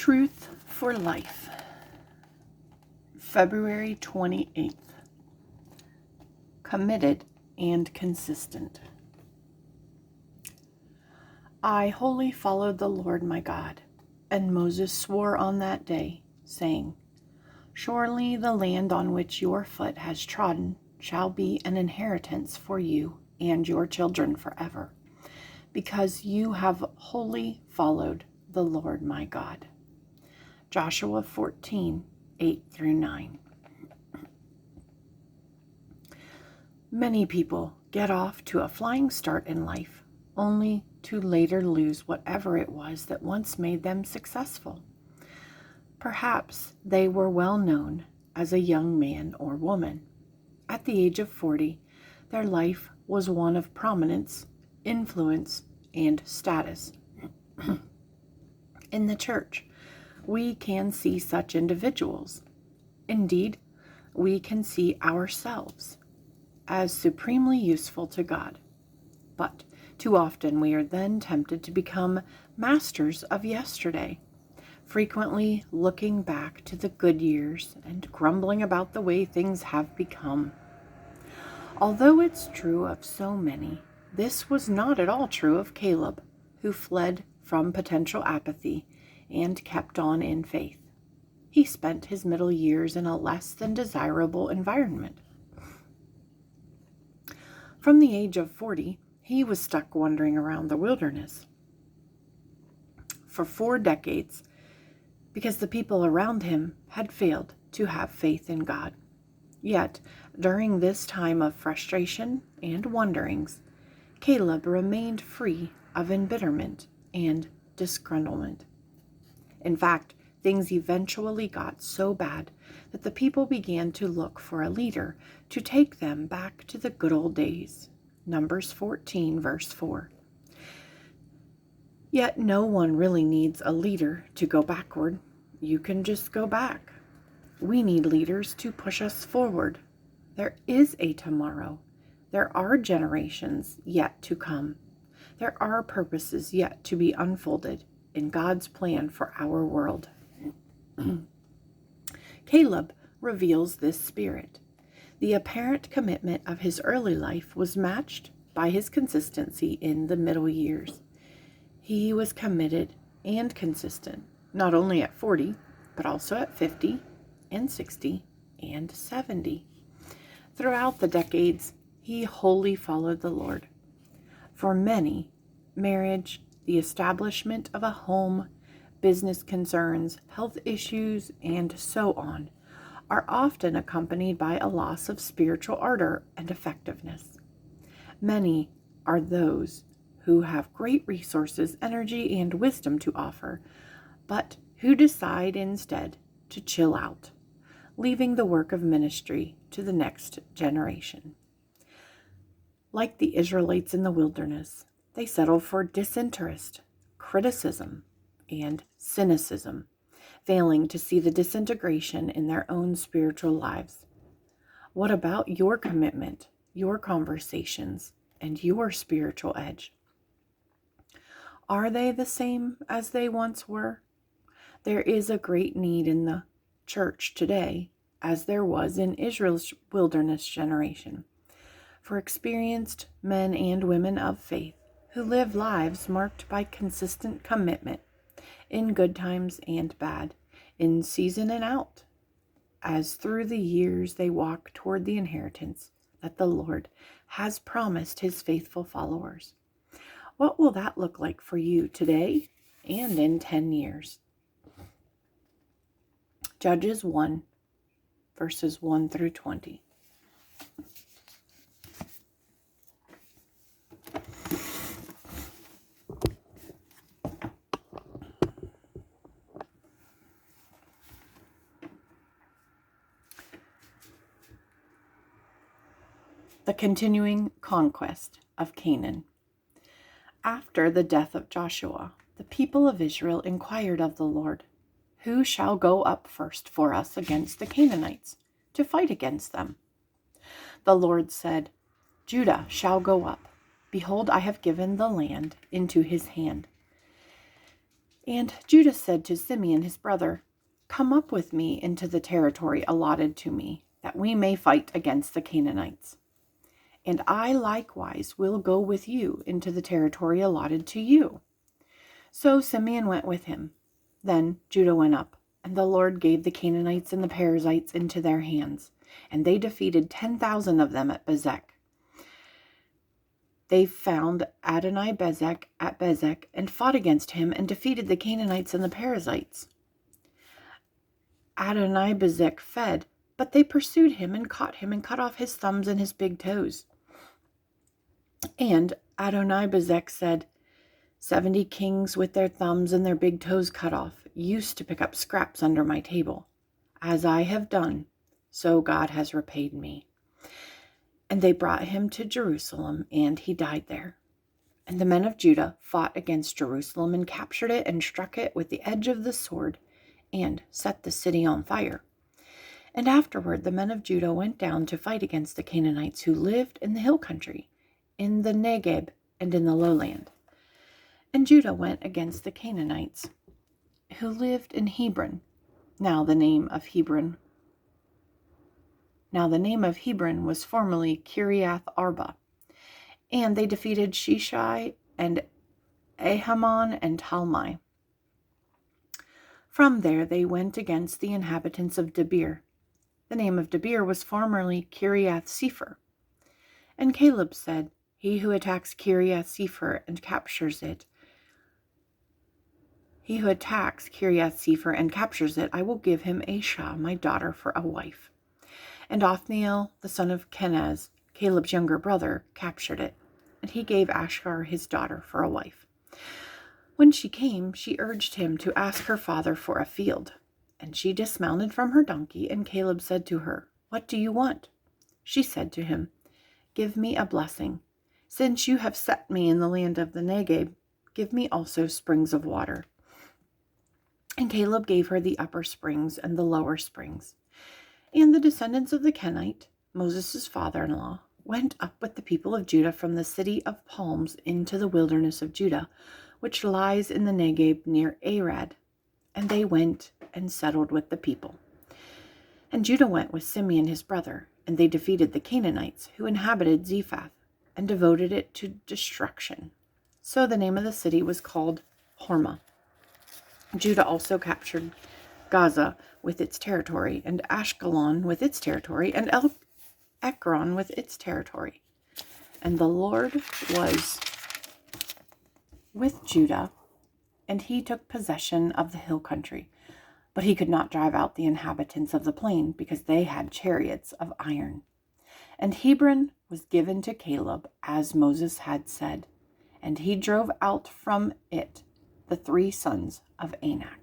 Truth for Life, February 28th. Committed and consistent. I wholly followed the Lord my God, and Moses swore on that day, saying, Surely the land on which your foot has trodden shall be an inheritance for you and your children forever, because you have wholly followed the Lord my God. Joshua 14:8-9. Many people get off to a flying start in life, only to later lose whatever it was that once made them successful. Perhaps they were well known as a young man or woman. At the age of 40, their life was one of prominence, influence, and status. In the church, we can see such individuals. Indeed, we can see ourselves as supremely useful to God. But too often we are then tempted to become masters of yesterday, frequently looking back to the good years and grumbling about the way things have become. Although it's true of so many, this was not at all true of Caleb, who fled from potential apathy and kept on in faith. He spent his middle years in a less than desirable environment. From the age of 40, he was stuck wandering around the wilderness for 4 decades because the people around him had failed to have faith in God. Yet, during this time of frustration and wanderings, Caleb remained free of embitterment and disgruntlement. In fact, things eventually got so bad that the people began to look for a leader to take them back to the good old days. Numbers 14, verse 4. Yet no one really needs a leader to go backward. You can just go back. We need leaders to push us forward. There is a tomorrow. There are generations yet to come. There are purposes yet to be unfolded in God's plan for our world. Caleb reveals this spirit. The apparent commitment of his early life was matched by his consistency in the middle years. He was committed and consistent, not only at 40, but also at 50 and 60 and 70. Throughout the decades, he wholly followed the Lord. For many, marriage, the establishment of a home, business concerns, health issues, and so on, are often accompanied by a loss of spiritual ardor and effectiveness. Many are those who have great resources, energy, and wisdom to offer, but who decide instead to chill out, leaving the work of ministry to the next generation. Like the Israelites in the wilderness, they settle for disinterest, criticism, and cynicism, failing to see the disintegration in their own spiritual lives. What about your commitment, your conversations, and your spiritual edge? Are they the same as they once were? There is a great need in the church today, as there was in Israel's wilderness generation, for experienced men and women of faith who live lives marked by consistent commitment in good times and bad, in season and out, as through the years they walk toward the inheritance that the Lord has promised his faithful followers. What will that look like for you today and in 10 years? Judges 1, verses 1 through 20. The continuing conquest of Canaan. After the death of Joshua, the people of Israel inquired of the Lord, Who shall go up first for us against the Canaanites, to fight against them? The Lord said, Judah shall go up. Behold, I have given the land into his hand. And Judah said to Simeon his brother, "Come up with me into the territory allotted to me, that we may fight against the Canaanites. And I likewise will go with you into the territory allotted to you." So Simeon went with him. Then Judah went up, and the Lord gave the Canaanites and the Perizzites into their hands, and they defeated 10,000 of them at Bezek. They found Adoni-Bezek at Bezek and fought against him and defeated the Canaanites and the Perizzites. Adoni-Bezek fled, but they pursued him and caught him and cut off his thumbs and his big toes. And Adoni-Bezek said, 70 kings with their thumbs and their big toes cut off used to pick up scraps under my table. As I have done, so God has repaid me. And they brought him to Jerusalem, and he died there. And the men of Judah fought against Jerusalem and captured it and struck it with the edge of the sword and set the city on fire. And afterward the men of Judah went down to fight against the Canaanites who lived in the hill country, in the Negeb and in the lowland. And Judah went against the Canaanites who lived in Hebron. Now the name of Hebron was formerly Kiriath Arba. And they defeated Sheshai and Ahiman and Talmai. From there they went against the inhabitants of Debir. The name of Debir was formerly Kiriath Sepher. And Caleb said, He who attacks Kiriath Sepher and captures it, I will give him Aishah, my daughter, for a wife. And Othniel, the son of Kenaz, Caleb's younger brother, captured it, and he gave Ashur his daughter for a wife. When she came, she urged him to ask her father for a field. And she dismounted from her donkey, and Caleb said to her, What do you want? She said to him, Give me a blessing. Since you have set me in the land of the Negeb, give me also springs of water. And Caleb gave her the upper springs and the lower springs. And the descendants of the Kenite, Moses' father-in-law, went up with the people of Judah from the city of palms into the wilderness of Judah, which lies in the Negeb near Arad. And they went and settled with the people. And Judah went with Simeon his brother, and they defeated the Canaanites who inhabited Zephath, and devoted it to destruction. So the name of the city was called Hormah. Judah also captured Gaza with its territory, and Ashkelon with its territory, and Ekron with its territory. And the Lord was with Judah, and he took possession of the hill country. But he could not drive out the inhabitants of the plain, because they had chariots of iron. And Hebron was given to Caleb, as Moses had said, and he drove out from it the 3 sons of Anak.